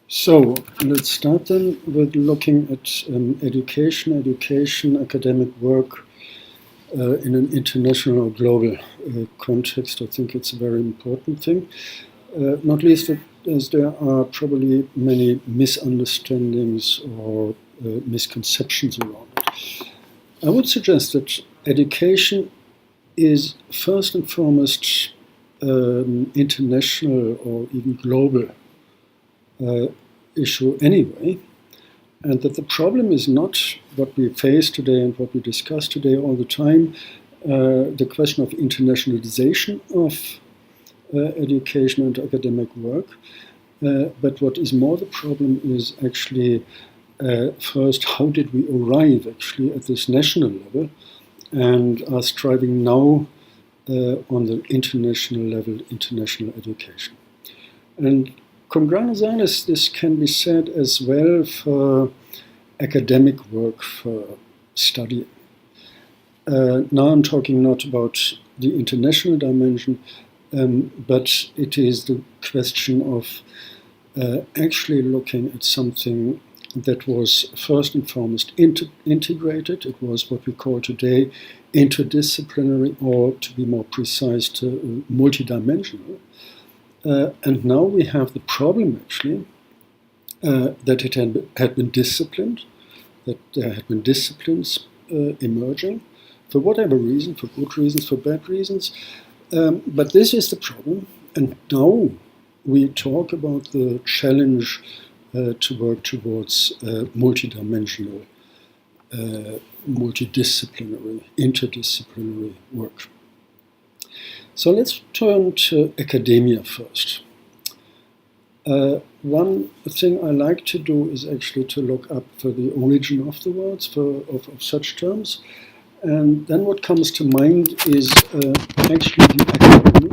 So let's start then with looking at education, academic work in an international or global context. I think it's a very important thing, not least as there are probably many misunderstandings or misconceptions around it. I would suggest that education is first and foremost international or even global issue anyway, and that the problem is not what we face today and what we discuss today all the time, the question of internationalization of education and academic work, but what is more the problem is actually first, how did we arrive actually at this national level and are striving now on the international level, international education. And cum grano salis, this can be said as well for academic work, for study. Now I'm talking not about the international dimension, but it is the question of actually looking at something that was first and foremost integrated. It was what we call today interdisciplinary, or to be more precise, multidimensional. And now we have the problem actually that it had been disciplined, that there had been disciplines emerging for whatever reason, for good reasons, for bad reasons. But this is the problem. And now we talk about the challenge to work towards multidimensional, multidisciplinary, interdisciplinary work. So let's turn to academia first. One thing I like to do is actually to look up for the origin of the words, of such terms. And then what comes to mind is actually the academy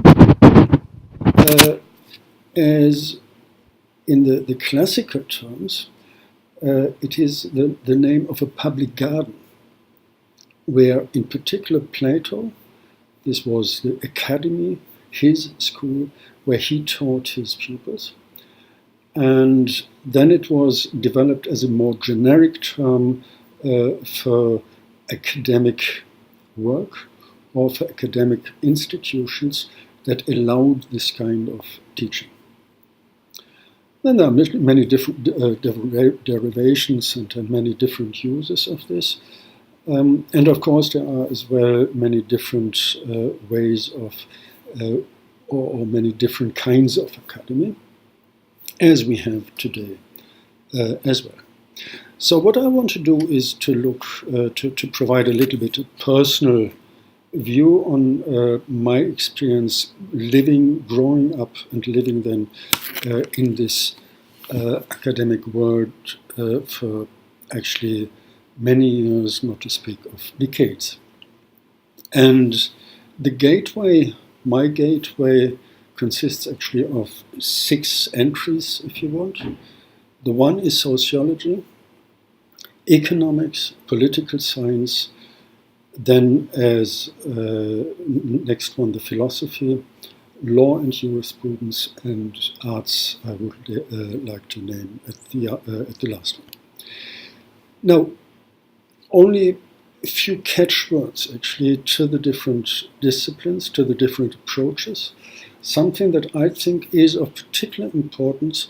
as in the classical terms, it is the name of a public garden, where in particular Plato, this was the academy, his school, where he taught his pupils. And then it was developed as a more generic term for academic work or for academic institutions that allowed this kind of teaching. Then there are many different derivations and many different uses of this. And of course, there are as well many different ways of, or many different kinds of academy, as we have today as well. So what I want to do is to look, to provide a little bit of personal view on my experience growing up and living then in this academic world for actually many years, not to speak of decades. And the gateway, my gateway, consists actually of 6 entries, if you want. The one is sociology, economics, political science, then as next one, the philosophy, law and jurisprudence, and arts I would like to name at the last one. Now, only a few catchwords actually to the different disciplines, to the different approaches, something that I think is of particular importance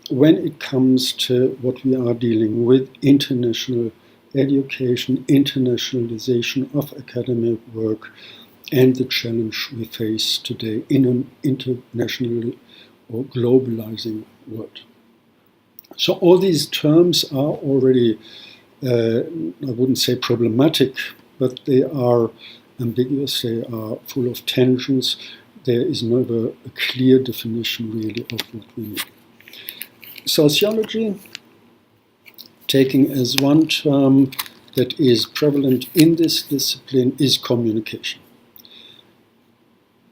when it comes to what we are dealing with, international education, internationalization of academic work, and the challenge we face today in an international or globalizing world. So all these terms are already, I wouldn't say problematic, but they are ambiguous, they are full of tensions. There is never a clear definition really of what we need. Sociology, taking as one term that is prevalent in this discipline, is communication.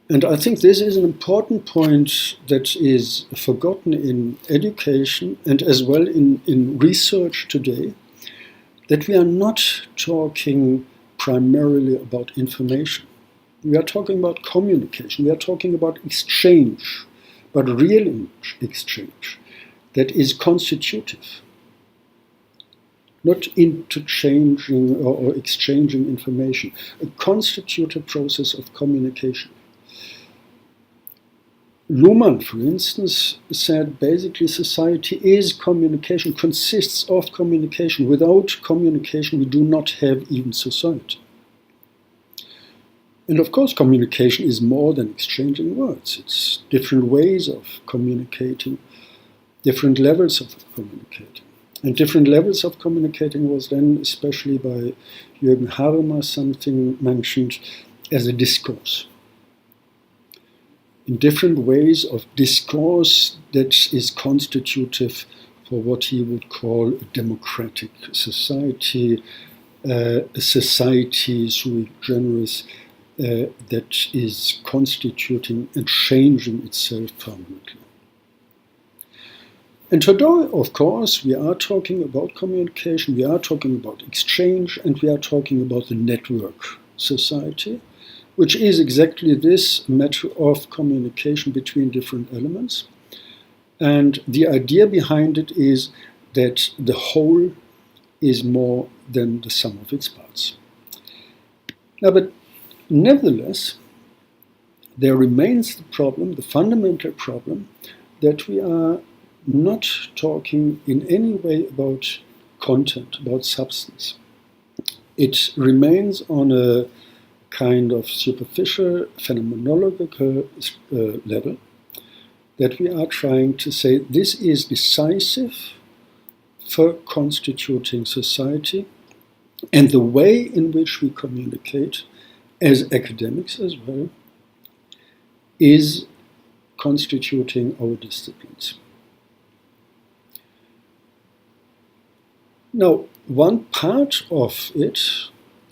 And I think this is an important point that is forgotten in education and as well in research today, that we are not talking primarily about information. We are talking about communication, we are talking about exchange, but real exchange that is constitutive, not interchanging or exchanging information, a constitutive process of communication. Luhmann, for instance, said basically society is communication, consists of communication. Without communication, we do not have even society. And of course, communication is more than exchanging words. It's different ways of communicating, different levels of communicating. And different levels of communicating was then, especially by Jürgen Habermas, something mentioned as a discourse. In different ways of discourse that is constitutive for what he would call a democratic society, a society sui generis, that is constituting and changing itself permanently. And today, of course, we are talking about communication, we are talking about exchange, and we are talking about the network society, which is exactly this matter of communication between different elements. And the idea behind it is that the whole is more than the sum of its parts. Now, but nevertheless, there remains the problem, the fundamental problem, that we are not talking in any way about content, about substance. It remains on a kind of superficial, phenomenological level, that we are trying to say this is decisive for constituting society, and the way in which we communicate as academics as well is constituting our disciplines. Now, one part of it,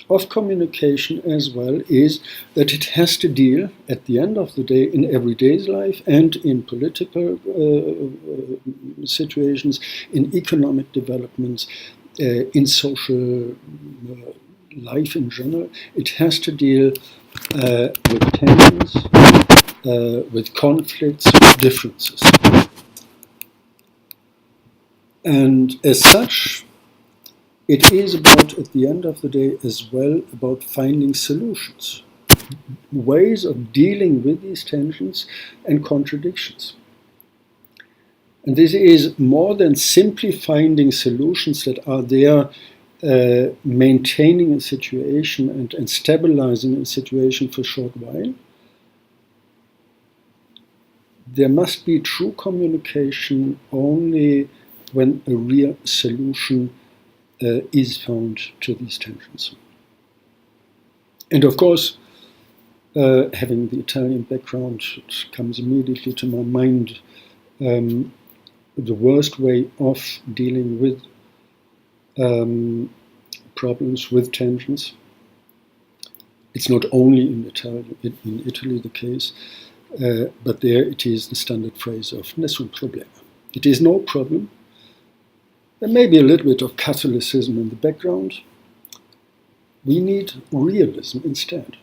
of communication as well, is that it has to deal, at the end of the day, in everyday life and in political situations, in economic developments, in social life in general. It has to deal with tensions, with conflicts, with differences. And as such, it is about, at the end of the day, as well, about finding solutions, ways of dealing with these tensions and contradictions. And this is more than simply finding solutions that are there, maintaining a situation and stabilizing a situation for a short while. There must be true communication only when a real solution is found to these tensions. And of course, having the Italian background, it comes immediately to my mind the worst way of dealing with problems, with tensions. It's not only in Italy the case, but there it is the standard phrase of nessun problema. It is no problem. There may be a little bit of Catholicism in the background. We need realism instead.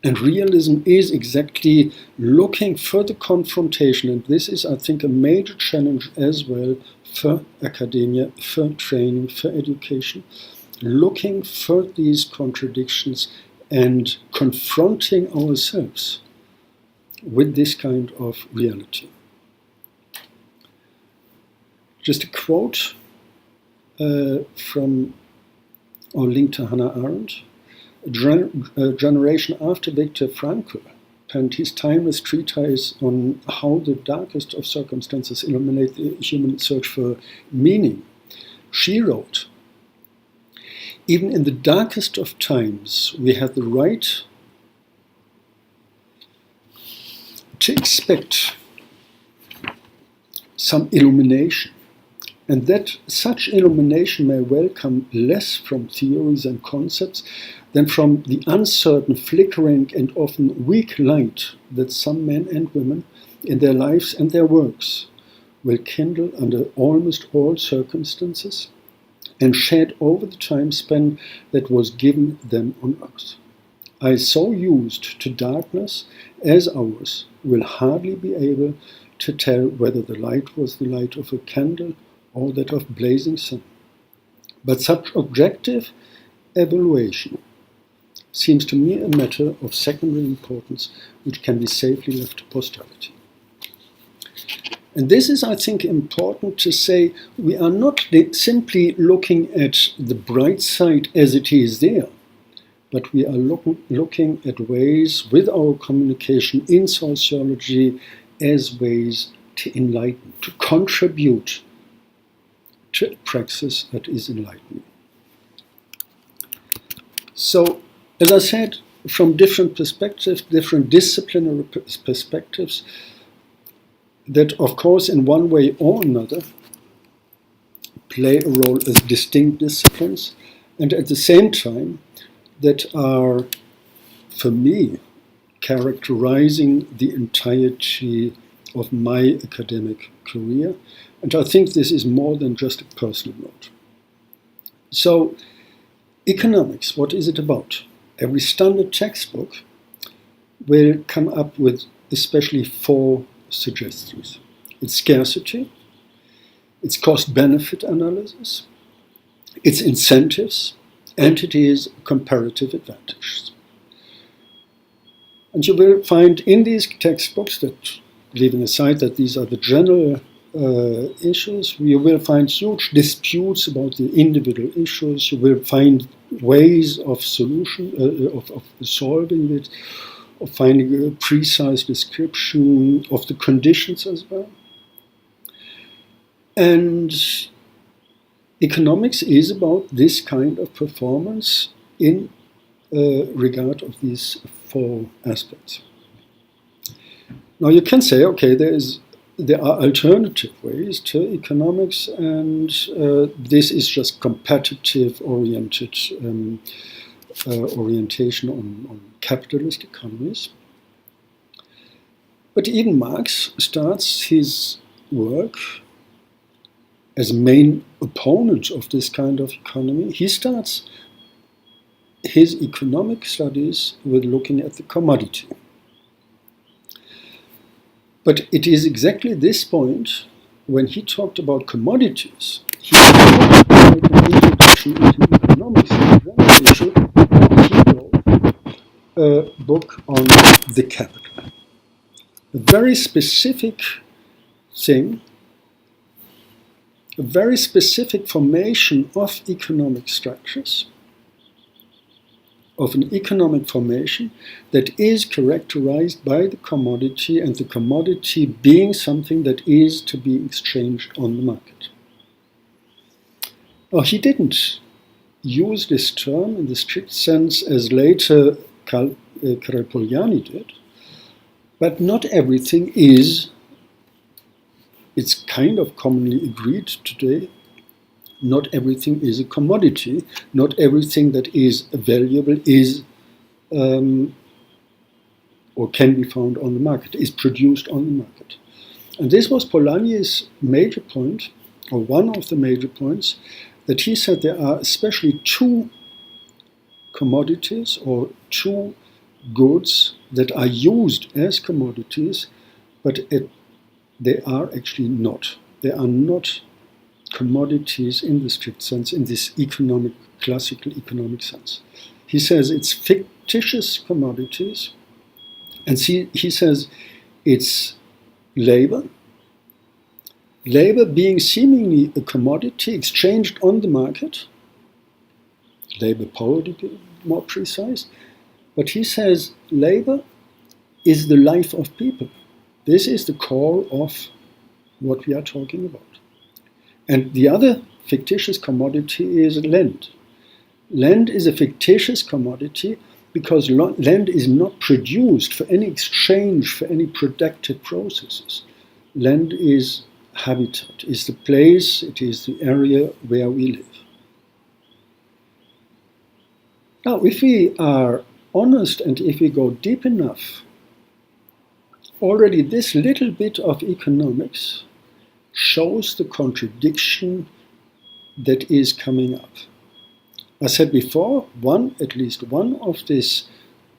And realism is exactly looking for the confrontation, and this is, I think, a major challenge as well for academia, for training, for education, looking for these contradictions and confronting ourselves with this kind of reality. Just a quote from or link to Hannah Arendt. A generation after Viktor Frankl penned his timeless treatise on how the darkest of circumstances illuminate the human search for meaning. She wrote, "Even in the darkest of times, we have the right to expect some illumination, and that such illumination may well come less from theories and concepts than from the uncertain, flickering, and often weak light that some men and women in their lives and their works will kindle under almost all circumstances and shed over the time span that was given them on earth. Eyes so used to darkness as ours will hardly be able to tell whether the light was the light of a candle or that of blazing sun. But such objective evaluation seems to me a matter of secondary importance which can be safely left to posterity. And this is, I think, important to say. We are not simply looking at the bright side as it is there, but we are looking at ways with our communication in sociology as ways to enlighten, to contribute to a praxis that is enlightening. So, as I said, from different perspectives, different disciplinary perspectives, that of course in one way or another play a role as distinct disciplines, and at the same time that are, for me, characterizing the entirety of my academic career. And I think this is more than just a personal note. So, economics, what is it about? Every standard textbook will come up with especially 4 suggestions. It's scarcity, it's cost-benefit analysis, it's incentives, and it is comparative advantages. And you will find in these textbooks that, leaving aside that these are the general issues, you will find huge disputes about the individual issues. You will find ways of of solving it, of finding a precise description of the conditions as well. And economics is about this kind of performance in regard of these 4 aspects. Now you can say, okay, there are alternative ways to economics, and this is just competitive-oriented orientation on capitalist economies. But even Marx starts his work as a main opponent of this kind of economy. He starts his economic studies with looking at the commodity. But it is exactly this point when he talked about commodities. He did not write an introduction into economics issue. He wrote a book on the capital. A very specific thing, a very specific formation of economic structures, of an economic formation that is characterized by the commodity, and the commodity being something that is to be exchanged on the market. Now, he didn't use this term in the strict sense as later Karel did, but not everything is, it's kind of commonly agreed today, not everything is a commodity, not everything that is valuable is or can be found on the market, is produced on the market. And this was Polanyi's major point, or one of the major points, that he said there are especially 2 commodities or 2 goods that are used as commodities, but they are actually not. They are not commodities in the strict sense, in this classical economic sense. He says it's fictitious commodities, and he says it's labor being seemingly a commodity exchanged on the market, labor power to be more precise, but he says labor is the life of people. This is the core of what we are talking about. And the other fictitious commodity is land. Land is a fictitious commodity because land is not produced for any exchange, for any productive processes. Land is habitat, is the place, it is the area where we live. Now, if we are honest and if we go deep enough, already this little bit of economics shows the contradiction that is coming up. I said before, at least one of these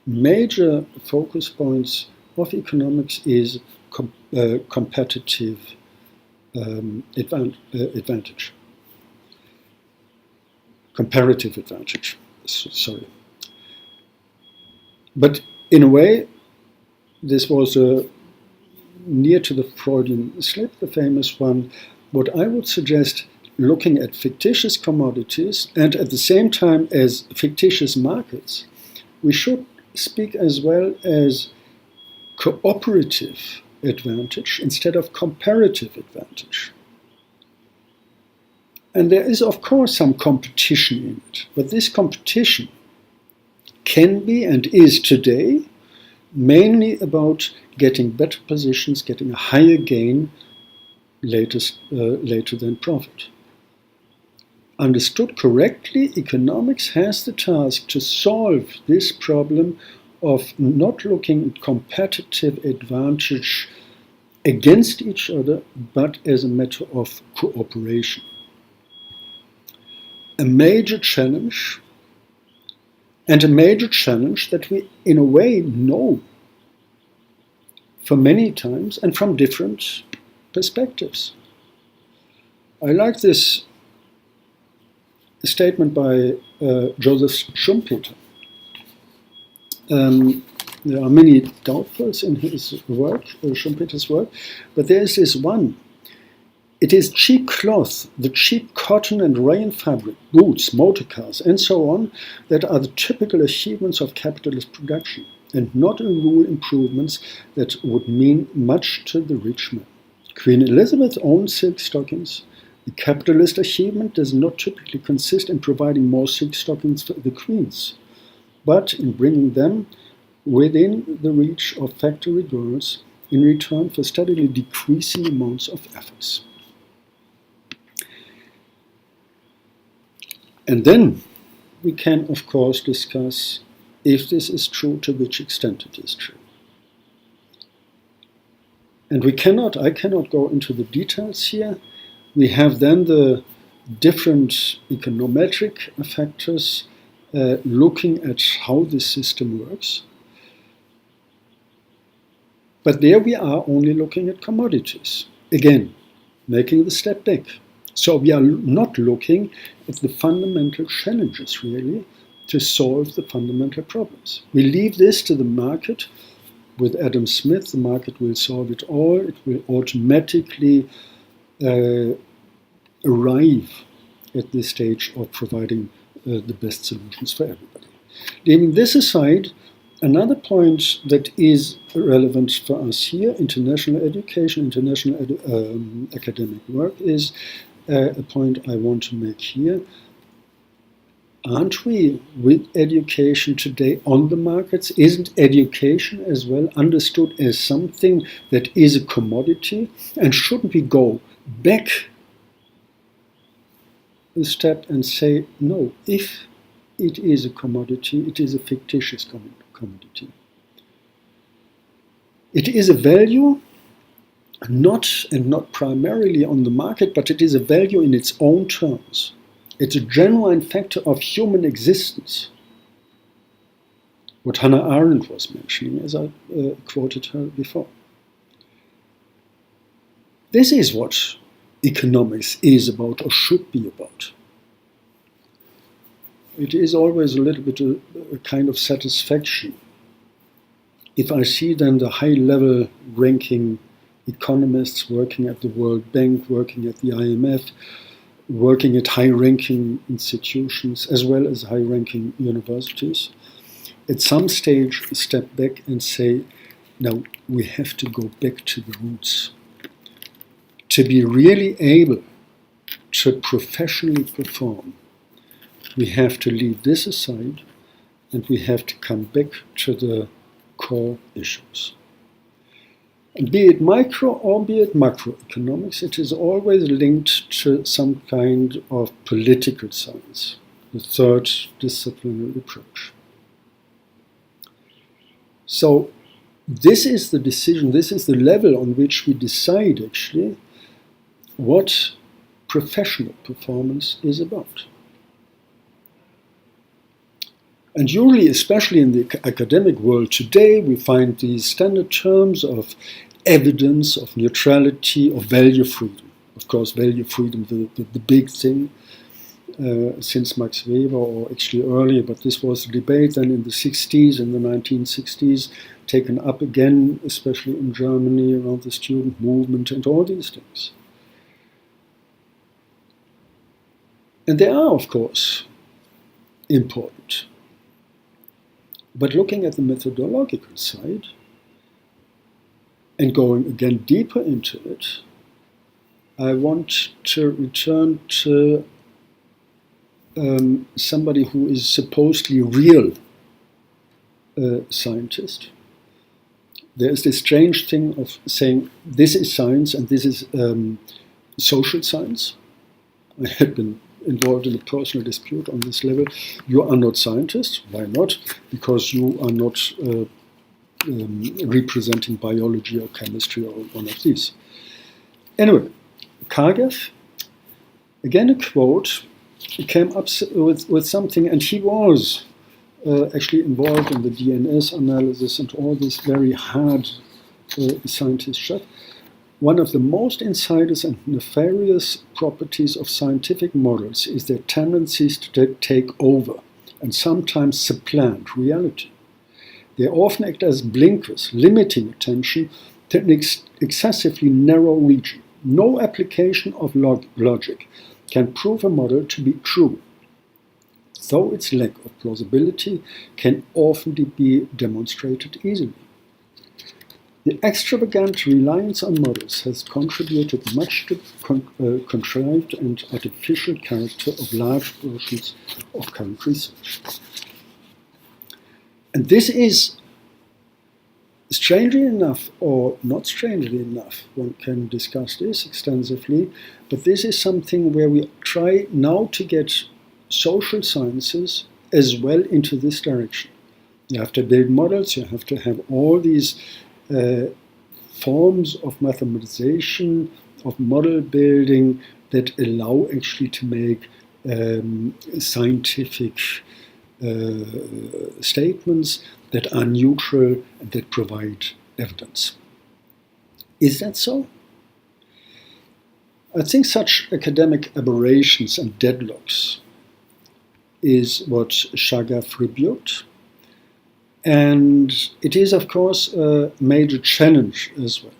major focus points of economics is competitive advantage. Comparative advantage, sorry. But in a way, this was near to the Freudian slip, the famous one. What I would suggest, looking at fictitious commodities and at the same time as fictitious markets, we should speak as well as cooperative advantage instead of comparative advantage. And there is, of course, some competition in it, but this competition can be and is today mainly about getting better positions, getting a higher gain later than profit. Understood correctly, economics has the task to solve this problem of not looking at competitive advantage against each other, but as a matter of cooperation. A major challenge, and a major challenge that we in a way know for many times and from different perspectives. I like this statement by Joseph Schumpeter. There are many doubtfuls in his work, Schumpeter's work, but there is this one. It is cheap cloth, the cheap cotton and rayon fabric, boots, motor cars, and so on, that are the typical achievements of capitalist production, and not in rule improvements that would mean much to the rich man. Queen Elizabeth owned silk stockings. The capitalist achievement does not typically consist in providing more silk stockings for the queens, but in bringing them within the reach of factory girls in return for steadily decreasing amounts of efforts. And then we can, of course, discuss if this is true, to which extent it is true. And I cannot go into the details here. We have then the different econometric factors looking at how the system works. But there we are only looking at commodities. Again, making the step back. So we are not looking at the fundamental challenges, really, to solve the fundamental problems. We leave this to the market. With Adam Smith, the market will solve it all. It will automatically arrive at this stage of providing the best solutions for everybody. Leaving this aside, another point that is relevant for us here, international education, international academic work, is a point I want to make here. Aren't we, with education today on the markets, isn't education as well understood as something that is a commodity? And shouldn't we go back a step and say, no, if it is a commodity, it is a fictitious commodity. It is a value, not primarily on the market, but it is a value in its own terms. It's a genuine factor of human existence. What Hannah Arendt was mentioning, as I quoted her before. This is what economics is about, or should be about. It is always a little bit a kind of satisfaction if I see then the high-level ranking economists working at the World Bank, working at the IMF, working at high-ranking institutions as well as high-ranking universities, at some stage step back and say, no, we have to go back to the roots. To be really able to professionally perform, we have to leave this aside and we have to come back to the core issues. And be it micro or be it macroeconomics, it is always linked to some kind of political science, the third disciplinary approach. So this is the decision, this is the level on which we decide actually what professional performance is about. And usually, especially in the academic world today, we find these standard terms of evidence of neutrality, of value freedom. Of course, value freedom, the big thing since Max Weber, or actually earlier, but this was a debate then in the 60s, in the 1960s, taken up again, especially in Germany, around the student movement and all these things. And they are, of course, important. But looking at the methodological side and going again deeper into it, I want to return to somebody who is supposedly real scientist. There is this strange thing of saying this is science and this is social science. I had been involved in a personal dispute on this level. You are not scientists. Why not? Because you are not representing biology or chemistry or one of these. Anyway, Kagev, again a quote, he came up with something, and he was actually involved in the DNS analysis and all this very hard scientist stuff. One of the most insidious and nefarious properties of scientific models is their tendencies to take over and sometimes supplant reality. They often act as blinkers, limiting attention to an excessively narrow region. No application of logic can prove a model to be true, though its lack of plausibility can often be demonstrated easily. The extravagant reliance on models has contributed much to the contrived and artificial character of large portions of current research. And this is, strangely enough, or not strangely enough, one can discuss this extensively, but this is something where we try now to get social sciences as well into this direction. You have to build models, you have to have all these forms of mathematization, of model building that allow actually to make scientific statements that are neutral and that provide evidence. Is that so? I think such academic aberrations and deadlocks is what Kagev rebuked. And it is, of course, a major challenge as well.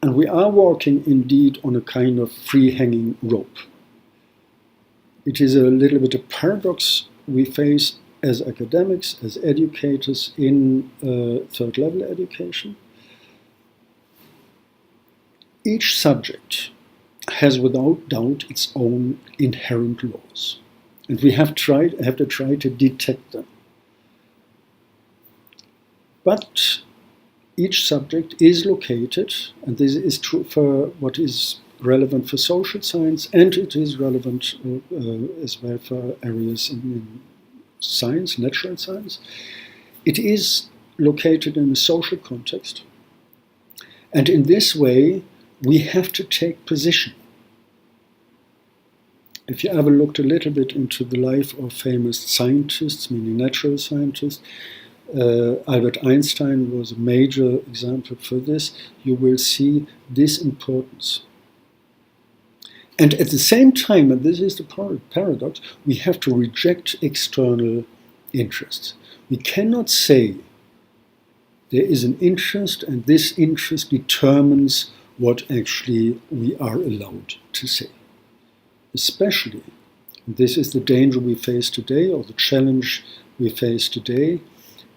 And we are walking indeed on a kind of free-hanging rope. It is a little bit a paradox we face as academics, as educators in third-level education. Each subject has without doubt its own inherent laws. And we have to try to detect them. But each subject is located, and this is true for what is relevant for social science, and it is relevant as well for areas in science, natural science. It is located in a social context. And in this way, we have to take position. If you ever looked a little bit into the life of famous scientists, meaning natural scientists, Albert Einstein was a major example for this, you will see this importance. And at the same time, and this is the paradox, we have to reject external interests. We cannot say there is an interest and this interest determines what actually we are allowed to say. Especially, and this is the danger we face today, or the challenge we face today,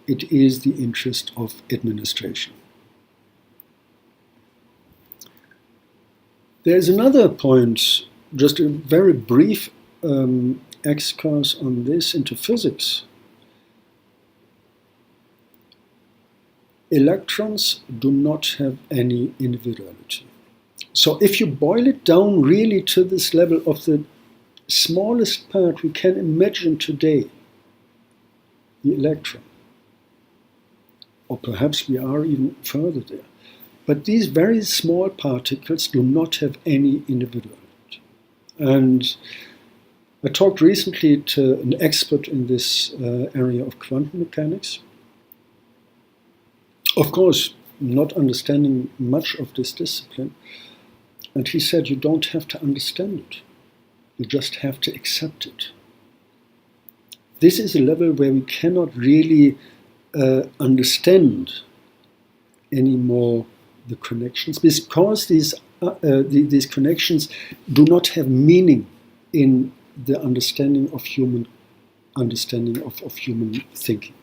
it is the interest of administration. There's another point, just a very brief excursus on this into physics. Electrons do not have any individuality. So if you boil it down really to this level of the smallest part we can imagine today, the electron, or perhaps we are even further there, but these very small particles do not have any individuality. And I talked recently to an expert in this area of quantum mechanics. Of course, not understanding much of this discipline. And he said, you don't have to understand it. You just have to accept it. This is a level where we cannot really understand anymore the connections, because these connections do not have meaning in the understanding of human thinking.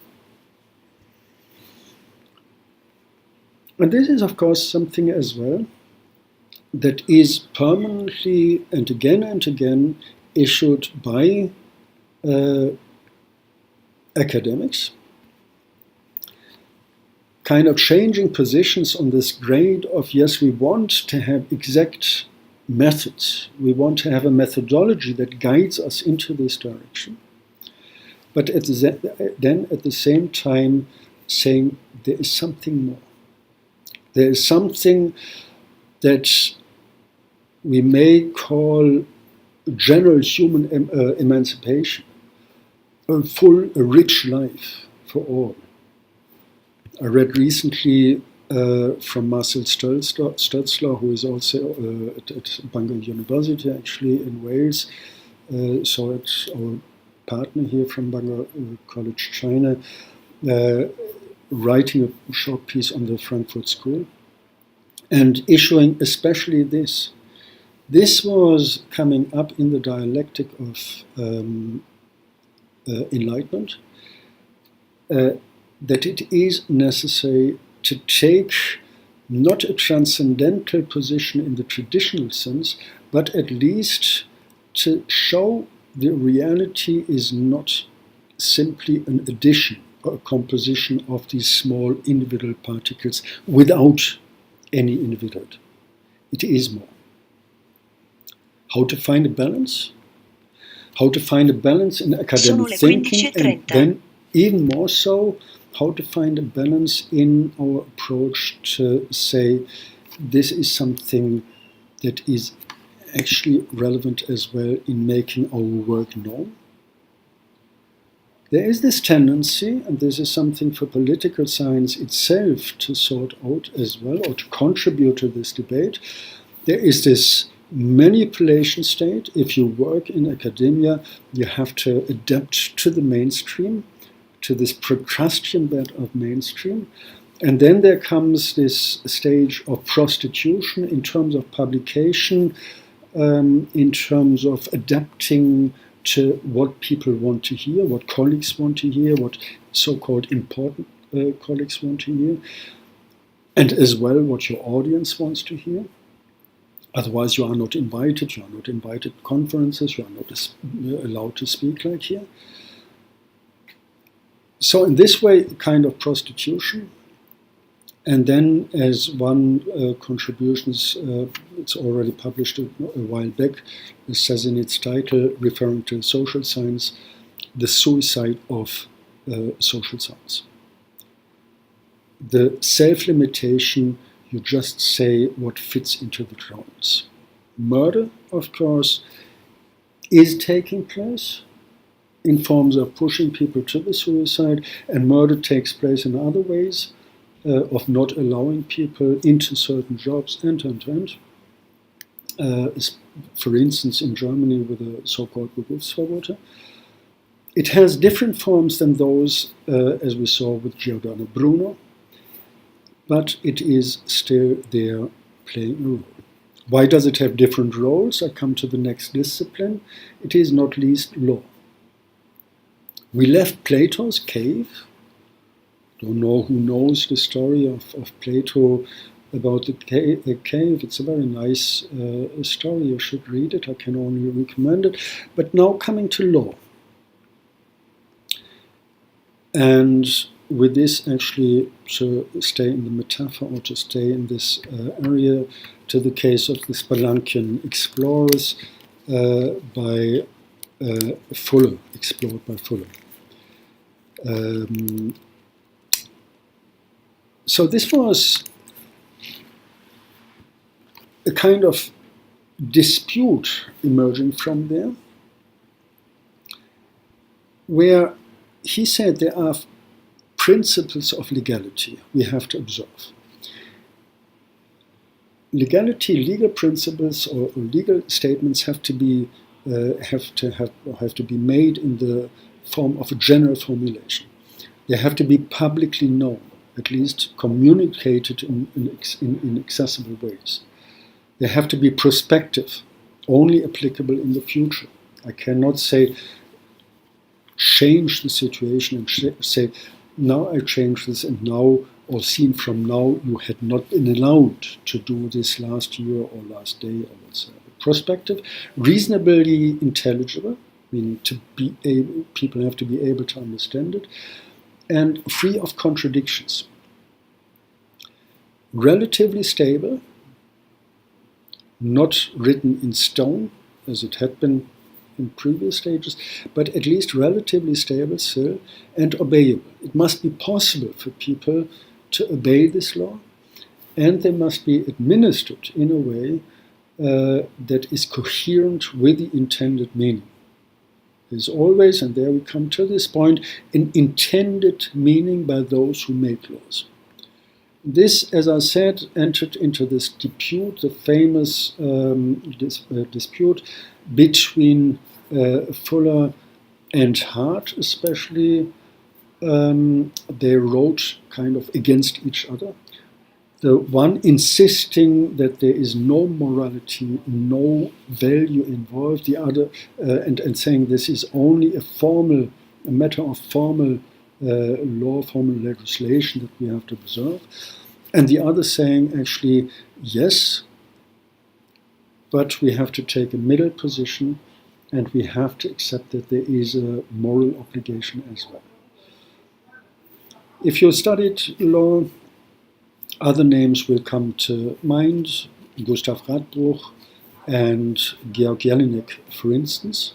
And this is, of course, something as well that is permanently and again issued by academics, kind of changing positions on this grade of, yes, we want to have exact methods, we want to have a methodology that guides us into this direction, but then at the same time saying there is something more. There is something that we may call general human emancipation, a rich life for all. I read recently from Marcel Stötzler, who is also at Bangor University, actually, in Wales. So it's our partner here from Bangor College, China, writing a short piece on the Frankfurt School and issuing especially this. This was coming up in the dialectic of enlightenment, that it is necessary to take not a transcendental position in the traditional sense, but at least to show the reality is not simply an addition or a composition of these small individual particles without any individuality. It is more. How to find a balance? How to find a balance in academic thinking, and then even more so, how to find a balance in our approach to say this is something that is actually relevant as well in making our work known. There is this tendency, and this is something for political science itself to sort out as well, or to contribute to this debate. There is this manipulation state. If you work in academia, you have to adapt to the mainstream, to this Procrustean bed of mainstream. And then there comes this stage of prostitution in terms of publication, in terms of adapting to what people want to hear, what colleagues want to hear, what so-called important colleagues want to hear, and as well what your audience wants to hear. Otherwise you are not invited to conferences, you are not allowed to speak like here. So in this way, kind of prostitution. And then as one contribution, it's already published a while back, it says in its title, referring to social science, the suicide of social science. The self-limitation, you just say what fits into the grounds. Murder, of course, is taking place in forms of pushing people to the suicide, and murder takes place in other ways, of not allowing people into certain jobs, and. For instance, in Germany with the so-called Berufsverbote. It has different forms than those, as we saw with Giordano Bruno, but it is still there playing a role. Why does it have different roles? I come to the next discipline. It is not least law. We left Plato's cave. Don't know who knows the story of Plato about the cave. It's a very nice story. You should read it. I can only recommend it. But now coming to law. And with this, actually, to stay in the metaphor or to stay in this area, to the case of the Spelunkian explorers by Fuller, explored by Fuller. So this was a kind of dispute emerging from there, where he said there are principles of legality we have to observe. legal principles or legal statements have to be made in the form of a general formulation. They have to be publicly known, at least communicated in accessible ways. They have to be prospective, only applicable in the future. I cannot say change the situation and say now I change this and now, or seen from now, you had not been allowed to do this last year or last day or whatsoever. Prospective, reasonably intelligible, meaning people have to be able to understand it, and free of contradictions. Relatively stable, not written in stone, as it had been in previous stages, but at least relatively stable still, and obeyable. It must be possible for people to obey this law, and they must be administered in a way that is coherent with the intended meaning. There's always, and there we come to this point, an intended meaning by those who make laws. This, as I said, entered into this dispute, the famous dispute between Fuller and Hart, especially. They wrote kind of against each other. The one insisting that there is no morality, no value involved, the other and saying this is only a matter of formal law, formal legislation that we have to observe, and the other saying actually yes, but we have to take a middle position and we have to accept that there is a moral obligation as well. If you studied law, other names will come to mind, Gustav Radbruch and Georg Jelinek, for instance,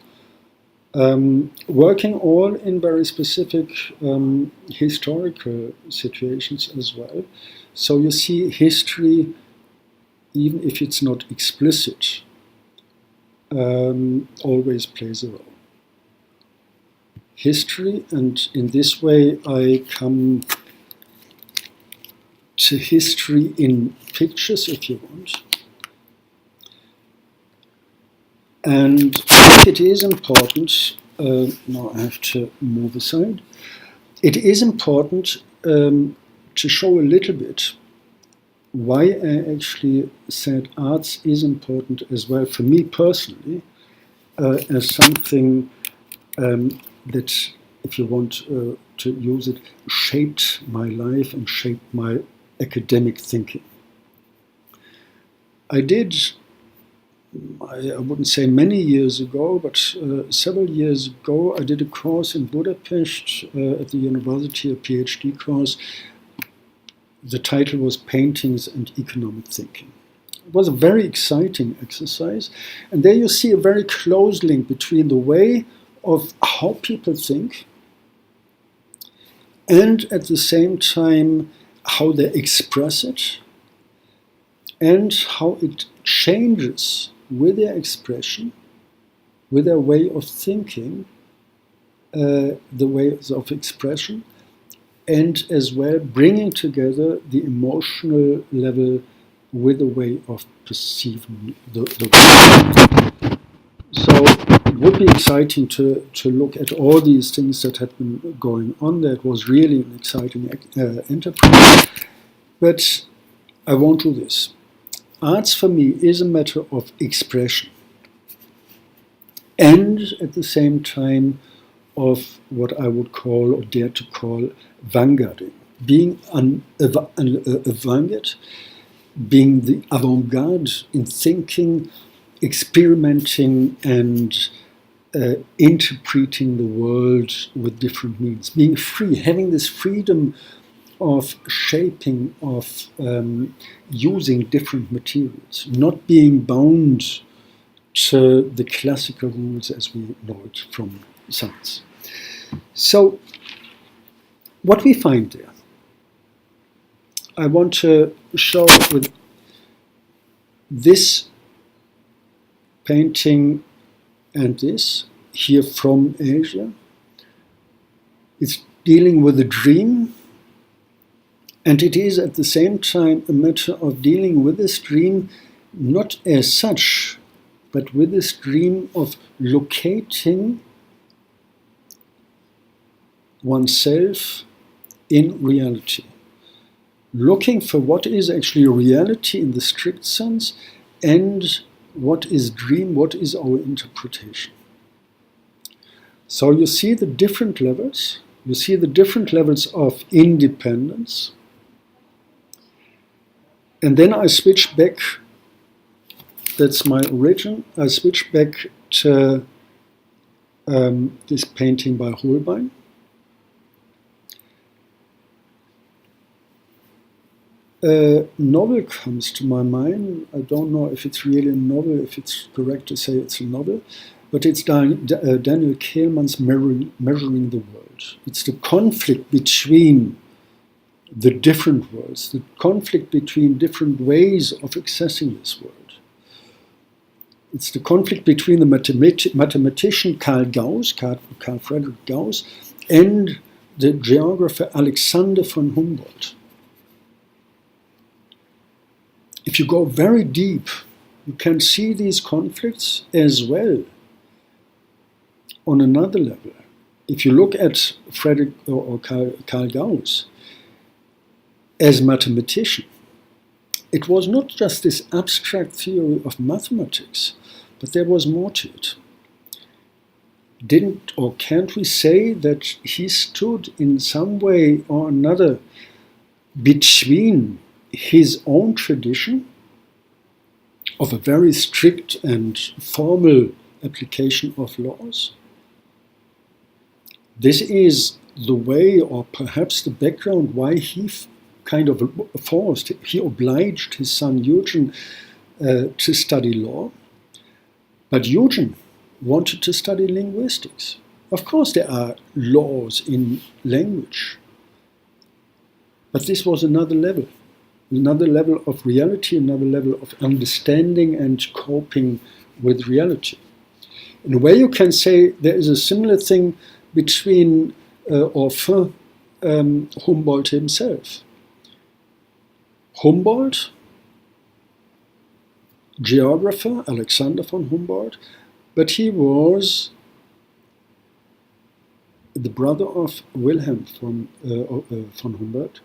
working all in very specific historical situations as well. So you see history, even if it's not explicit, always plays a role. History, and in this way I come to history in pictures, if you want. And I think it is important, now I have to move aside, it is important to show a little bit why I actually said arts is important as well, for me personally, as something that, if you want to use it, shaped my life and shaped my academic thinking. I did, I wouldn't say many years ago, but several years ago, I did a course in Budapest at the university, a PhD course. The title was Paintings and Economic Thinking. It was a very exciting exercise, and there you see a very close link between the way of how people think and at the same time how they express it and how it changes with their expression, with their way of thinking, the ways of expression, and as well bringing together the emotional level with the way of perceiving the world. So it would be exciting to look at all these things that had been going on there. It was really an exciting enterprise. But I won't do this. Arts for me is a matter of expression and at the same time of what I would call, or dare to call, vanguarding. Being a vanguard, being the avant-garde in thinking, experimenting and interpreting the world with different means. Being free, having this freedom of shaping, of using different materials, not being bound to the classical rules as we know it from science. So, what we find there, I want to show with this painting and this here from Asia. It's dealing with a dream And it is at the same time a matter of dealing with this dream not as such, but with this dream of locating oneself in reality. Looking for what is actually reality in the strict sense and what is dream, what is our interpretation. So you see the different levels. You see the different levels of independence. And then I switch back, that's my origin, I switch back to this painting by Holbein. A novel comes to my mind. I don't know if it's really a novel, if it's correct to say it's a novel, but it's Daniel Kehlmann's Measuring the World. It's the conflict between the different worlds, the conflict between different ways of accessing this world. It's the conflict between the mathematician Carl Friedrich Gauss and the geographer Alexander von Humboldt. If you go very deep, you can see these conflicts as well on another level. If you look at Friedrich or Carl Gauss as mathematician, it was not just this abstract theory of mathematics, but there was more to it. Didn't or can't we say that he stood in some way or another between his own tradition of a very strict and formal application of laws? This is the way, or perhaps the background, why he kind of forced, he obliged his son Eugen to study law. But Eugen wanted to study linguistics. Of course there are laws in language, but this was another level of reality, another level of understanding and coping with reality. In a way you can say there is a similar thing between for Humboldt himself. Humboldt, geographer Alexander von Humboldt, but he was the brother of Wilhelm von Humboldt,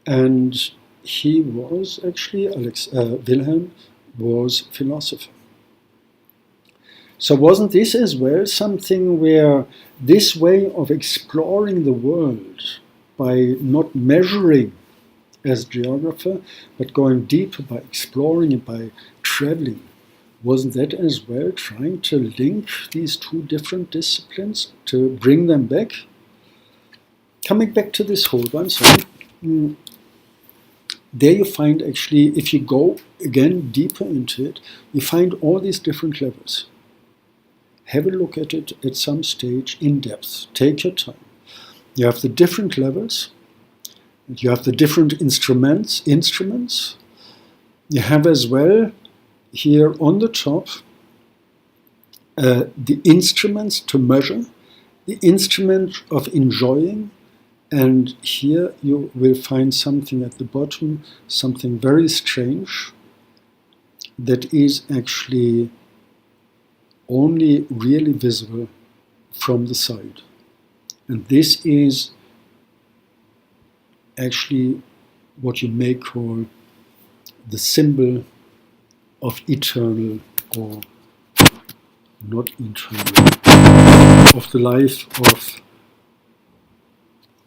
and he was actually, Wilhelm was philosopher. So wasn't this as well something where this way of exploring the world by not measuring as geographer, but going deeper by exploring and by traveling, wasn't that as well trying to link these two different disciplines, to bring them back? Coming back to this whole one, there you find actually, if you go again deeper into it, you find all these different levels. Have a look at it at some stage in depth. Take your time. You have the different levels. You have the different instruments. You have as well here on the top the instruments to measure, the instrument of enjoying, and here you will find something at the bottom, something very strange that is actually only really visible from the side. And this is actually what you may call the symbol of eternal, or not eternal, of the life of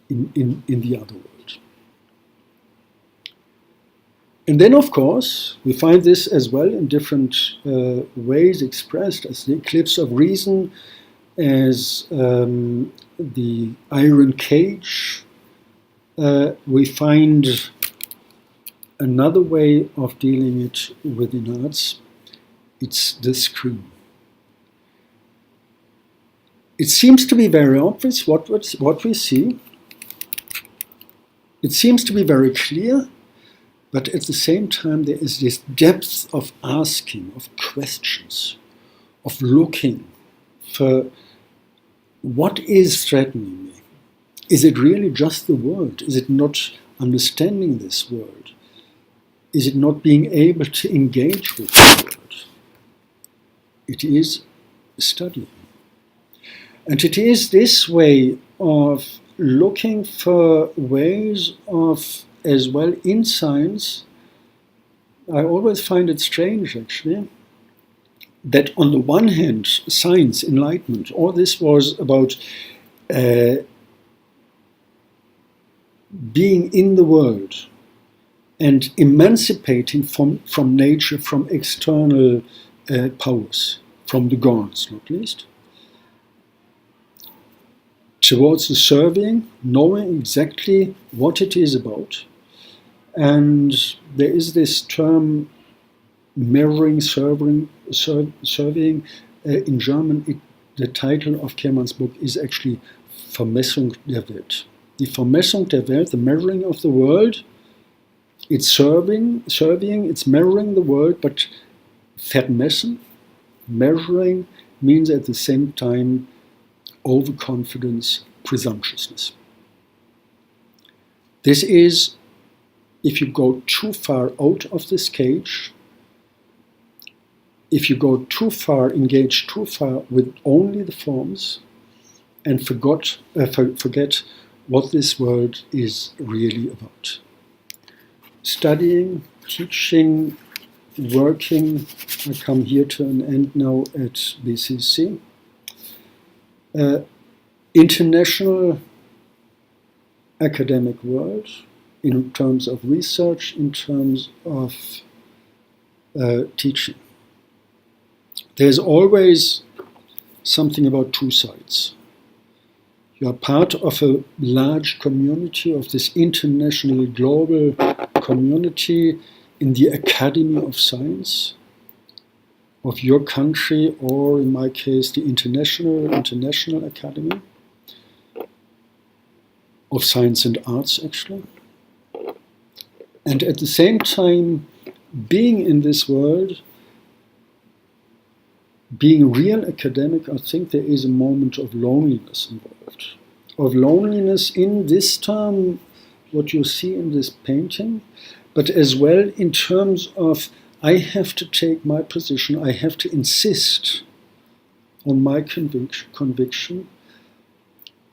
in the other world. And then, of course, we find this as well in different ways expressed, as the eclipse of reason, as the iron cage. We find another way of dealing it within arts. It's the screen. It seems to be very obvious what we see. It seems to be very clear, but at the same time there is this depth of asking, of questions, of looking for what is threatening me. Is it really just the world? Is it not understanding this world? Is it not being able to engage with the world? It is studying. And it is this way of looking for ways of, as well in science, I always find it strange actually, that on the one hand, science, enlightenment, all this was about being in the world and emancipating from nature, from external powers, from the gods, not least, towards the surveying, knowing exactly what it is about. And there is this term, mirroring, surveying. In German, the title of Kehrmann's book is actually Vermessung der Welt. Die Vermessung der Welt, the measuring of the world. It's surveying, it's measuring the world, but vermessen, measuring, means at the same time overconfidence, presumptuousness. This is, if you go too far out of this cage, if you go too far, engage too far with only the forms, and forget what this world is really about. Studying, teaching, working, I come here to an end now at BCC. International academic world in terms of research, in terms of teaching. There's always something about two sides. You are part of a large community, of this international global community in the Academy of Science of your country, or in my case, the International Academy of Science and Arts, actually. And at the same time, being in this world, being real academic, I think there is a moment of loneliness involved. Of loneliness in this term, what you see in this painting, but as well in terms of I have to take my position, I have to insist on my conviction.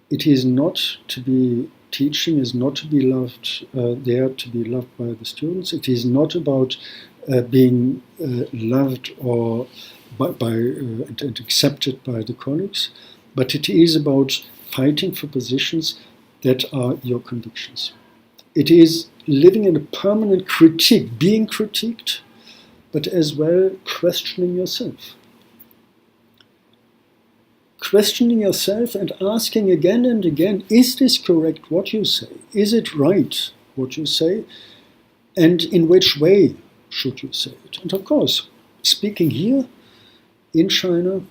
It is not to be, teaching is not to be loved, there to be loved by the students. It is not about being loved or and accepted by the colleagues, but it is about fighting for positions that are your convictions. It is living in a permanent critique, being critiqued, but as well questioning yourself. Questioning yourself and asking again and again, is this correct what you say? Is it right what you say? And in which way should you say it? And of course, speaking here, in China,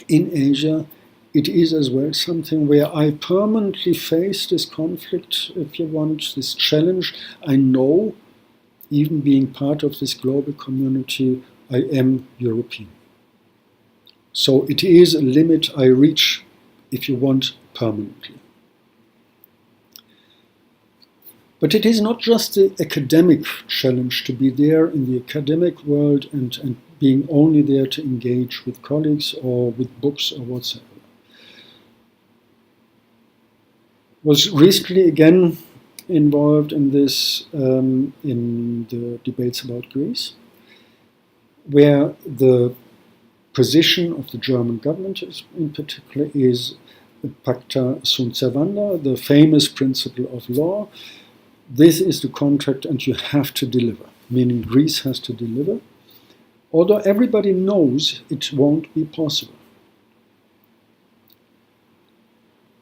in Asia, it is as well something where I permanently face this conflict, if you want, this challenge. I know, even being part of this global community, I am European. So it is a limit I reach, if you want, permanently. But it is not just the academic challenge to be there in the academic world and being only there to engage with colleagues or with books or whatsoever. Was recently again involved in this, in the debates about Greece, where the position of the German government in particular is pacta sunt servanda, the famous principle of law. This is the contract and you have to deliver, meaning Greece has to deliver, although everybody knows it won't be possible.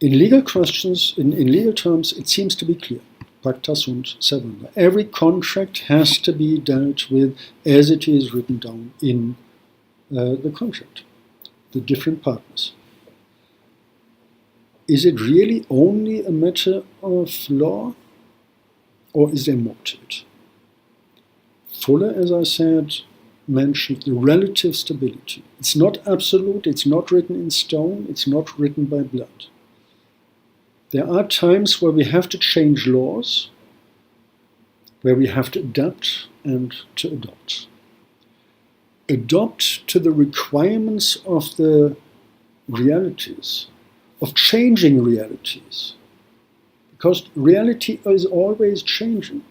In legal questions, in legal terms, it seems to be clear. Pacta sunt servanda. Every contract has to be dealt with as it is written down in the contract, the different partners. Is it really only a matter of law, or is there more to it? Fuller, as I said, mentioned the relative stability. It's not absolute, it's not written in stone, it's not written by blood. There are times where we have to change laws, where we have to adapt and to adopt. Adopt to the requirements of the realities, of changing realities. Because reality is always changing.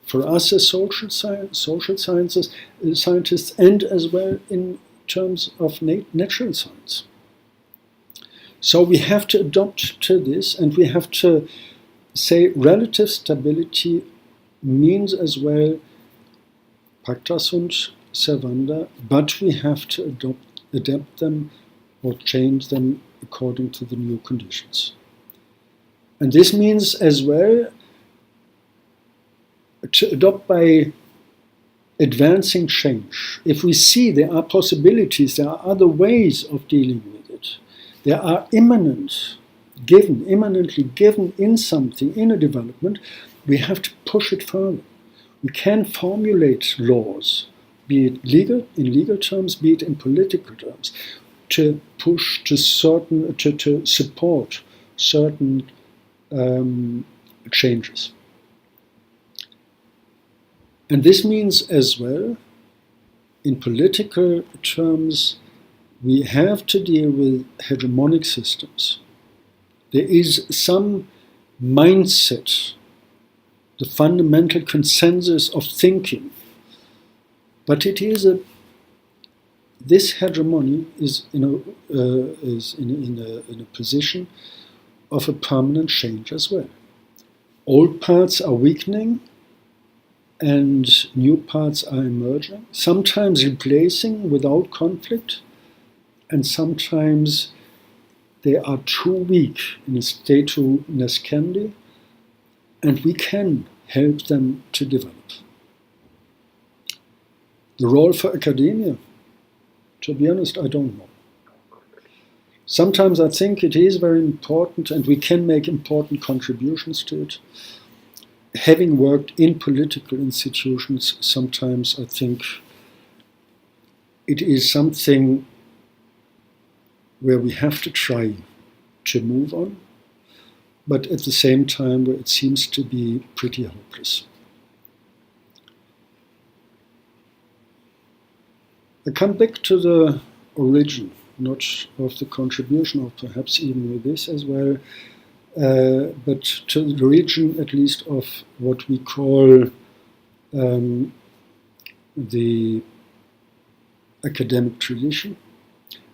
For us as social scientists, and as well in terms of natural science. So we have to adopt to this, and we have to say relative stability means as well pacta sunt servanda, but we have to adapt them or change them according to the new conditions. And this means as well to adopt by advancing change. If we see there are possibilities, there are other ways of dealing with it, there are imminently given in something, in a development, we have to push it further. We can formulate laws, be it in legal terms, be it in political terms, to push to support certain changes. And this means as well, in political terms, we have to deal with hegemonic systems. There is some mindset, the fundamental consensus of thinking, but it is this hegemony is in a position of a permanent change as well. Old parts are weakening and new parts are emerging, sometimes replacing without conflict, and sometimes they are too weak in a statu nascendi, and we can help them to develop. The role for academia, to be honest, I don't know. Sometimes I think it is very important and we can make important contributions to it. Having worked in political institutions, sometimes I think it is something where we have to try to move on, but at the same time where it seems to be pretty hopeless. I come back to the origin, not of the contribution, or perhaps even with this as well, but to the origin at least of what we call the academic tradition.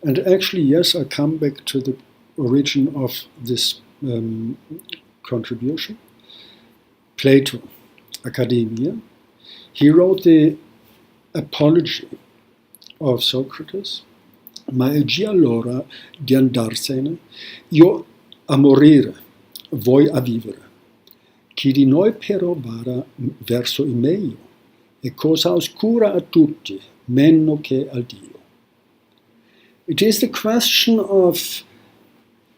And actually, yes, I come back to the origin of this contribution. Plato, Academia, he wrote the Apology of Socrates. Ma è già l'ora di andarsene, io a morire, voi a vivere. Chi di noi però vada verso il meglio, è cosa oscura a tutti, meno che al Dio. It is the question of,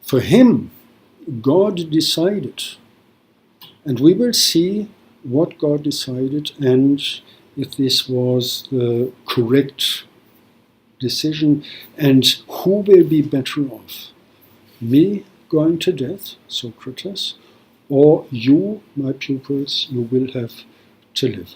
for him, God decided. And we will see what God decided and if this was the correct decision and who will be better off. Me going to death, Socrates, or you, my pupils, you will have to live.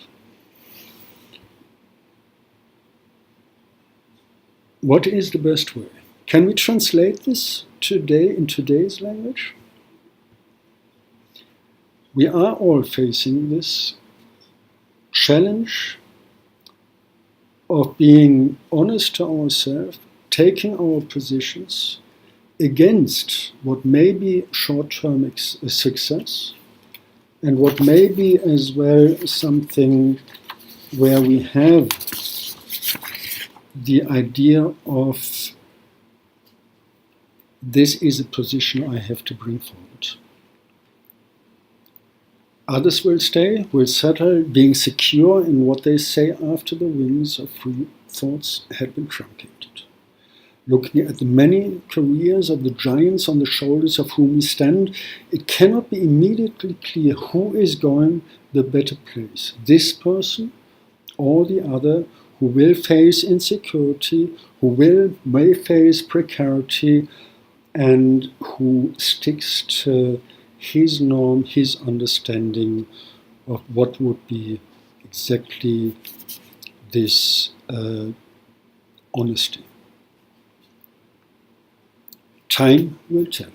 What is the best way? Can we translate this today in today's language? We are all facing this challenge of being honest to ourselves, taking our positions against what may be short-term success and what may be as well something where we have the idea of this is a position I have to bring forward. Others will stay, will settle, being secure in what they say after the wings of free thoughts had been truncated. Looking at the many careers of the giants on the shoulders of whom we stand, it cannot be immediately clear who is going the better place, this person or the other, who will face insecurity, who may face precarity, and who sticks to his norm, his understanding of what would be exactly this honesty. Time will tell.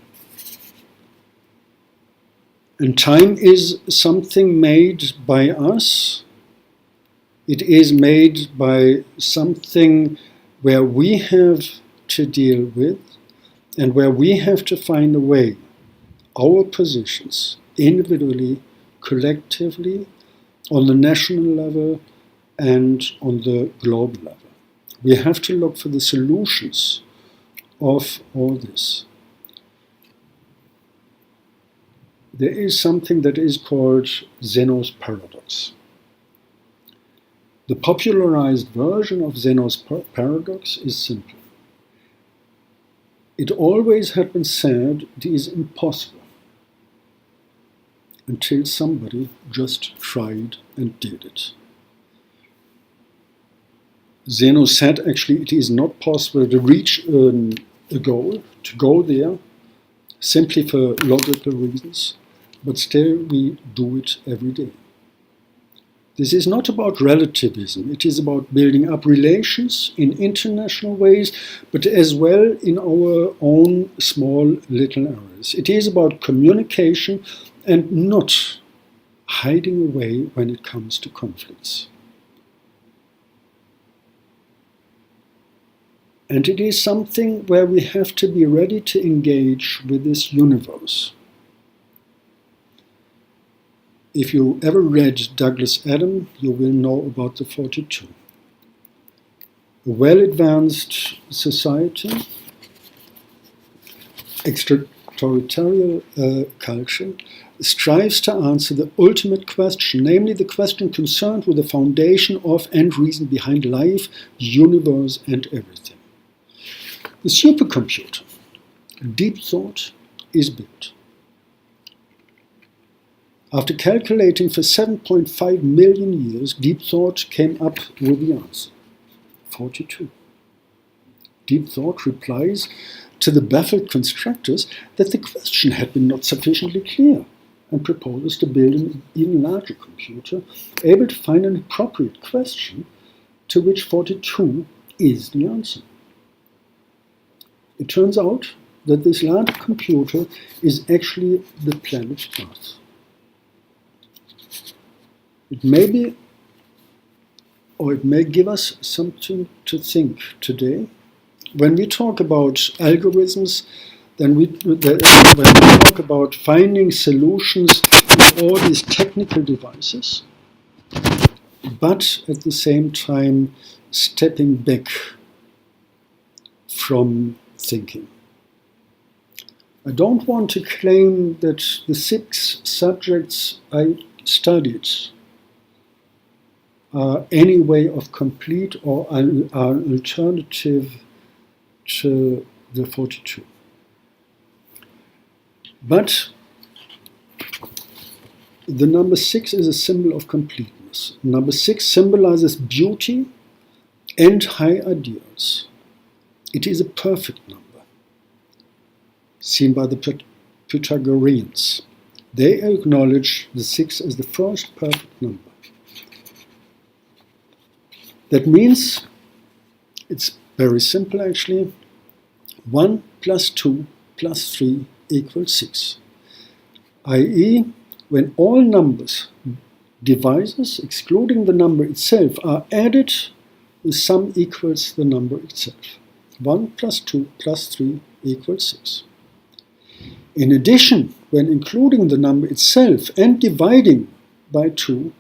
And time is something made by us. It is made by something where we have to deal with and where we have to find a way, our positions, individually, collectively, on the national level and on the global level. We have to look for the solutions of all this. There is something that is called Zeno's paradox. The popularized version of Zeno's paradox is simple. It always had been said it is impossible until somebody just tried and did it. Zeno said actually it is not possible to reach a goal, to go there, simply for logical reasons, but still we do it every day. This is not about relativism, it is about building up relations in international ways, but as well in our own small little areas. It is about communication and not hiding away when it comes to conflicts. And it is something where we have to be ready to engage with this universe. If you ever read Douglas Adams, you will know about the 42. A well-advanced society, extraterritorial culture, strives to answer the ultimate question, namely the question concerned with the foundation of and reason behind life, the universe, and everything. The supercomputer, deep thought, is built. After calculating for 7.5 million years, deep thought came up with the answer, 42. Deep thought replies to the baffled constructors that the question had been not sufficiently clear and proposes to build an even larger computer able to find an appropriate question to which 42 is the answer. It turns out that this large computer is actually the planet Earth. It may be, or it may give us something to think today. When we talk about algorithms, when we talk about finding solutions to all these technical devices, but at the same time stepping back from thinking. I don't want to claim that the 6 subjects I studied are any way of complete or an alternative to the 42. But the number 6 is a symbol of completeness. Number 6 symbolizes beauty and high ideals. It is a perfect number, seen by the Pythagoreans. They acknowledge the 6 as the first perfect number. That means, it's very simple actually, 1 plus 2 plus 3 equals 6. i.e., when all numbers, divisors, excluding the number itself, are added, the sum equals the number itself. 1 plus 2 plus 3 equals 6. In addition, when including the number itself and dividing by 2,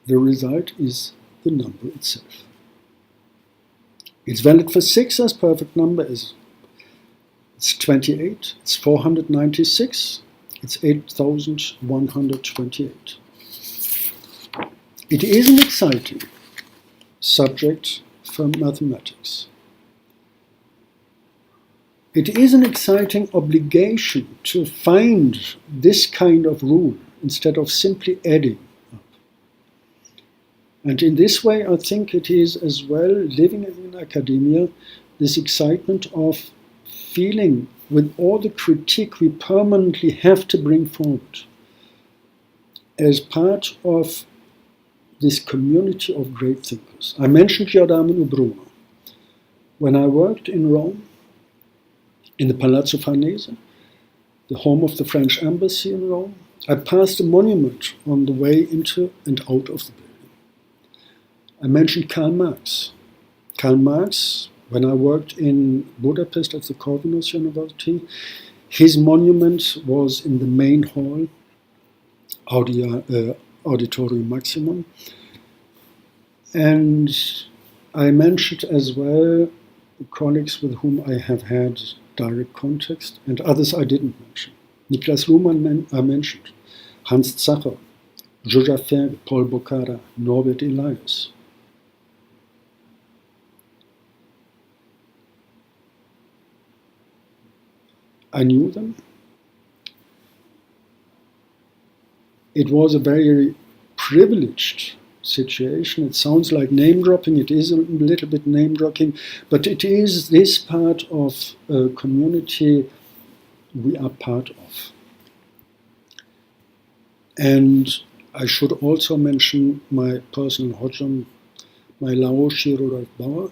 the result is the number itself. It's valid for 6 as perfect number. It's 28, it's 496, it's 8,128. It is an exciting subject for mathematics. It is an exciting obligation to find this kind of rule instead of simply adding up. And in this way, I think it is as well, living in academia, this excitement of feeling with all the critique we permanently have to bring forward, as part of this community of great thinkers. I mentioned Giordano Bruno. When I worked in Rome, in the Palazzo Farnese, the home of the French embassy in Rome, I passed a monument on the way into and out of the building. I mentioned Karl Marx. Karl Marx, when I worked in Budapest at the Corvinus University, his monument was in the main hall, Auditorium Maximum. And I mentioned as well colleagues with whom I have had direct contact, and others I didn't mention. Niklas Luhmann I mentioned, Hans Zacher, Joja Ferg, Paul Bocara, Norbert Elias. I knew them. It was a very privileged situation. It sounds like name dropping. It is a little bit name dropping, but it is this part of a community we are part of. And I should also mention my personal Hodjon, my Laoshi Rudolf Bauer.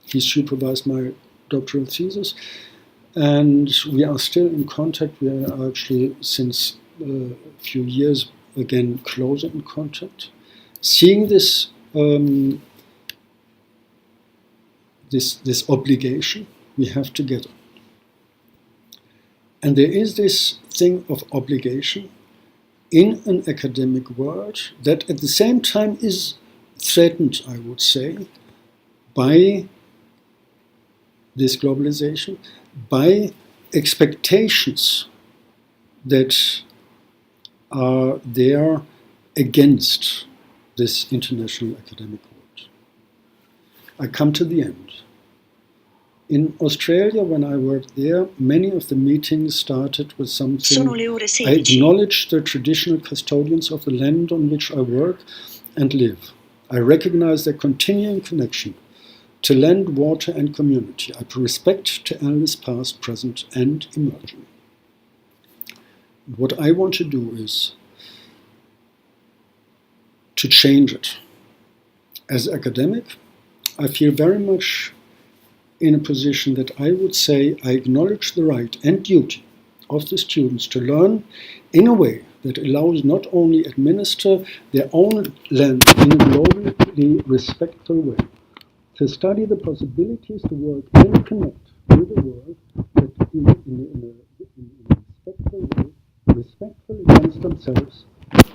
He supervised my doctoral thesis. And we are still in contact. We are actually, since a few years, again, closer in contact. Seeing this this obligation we have together. And there is this thing of obligation in an academic world that at the same time is threatened, I would say, by this globalization, by expectations that are there against this international academic world. I come to the end. In Australia, when I worked there, many of the meetings started with something. I acknowledge the traditional custodians of the land on which I work and live. I recognize their continuing connection to land, water, and community. I pay respect to elders past, present, and emerging. What I want to do is to change it. As academic, I feel very much in a position that I would say I acknowledge the right and duty of the students to learn in a way that allows not only administer their own land in a globally respectful way, to study the possibilities to work and connect with the world that in a respectful way, respectful against themselves,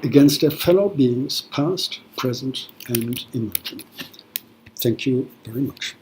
against their fellow beings, past, present, and emerging. Thank you very much.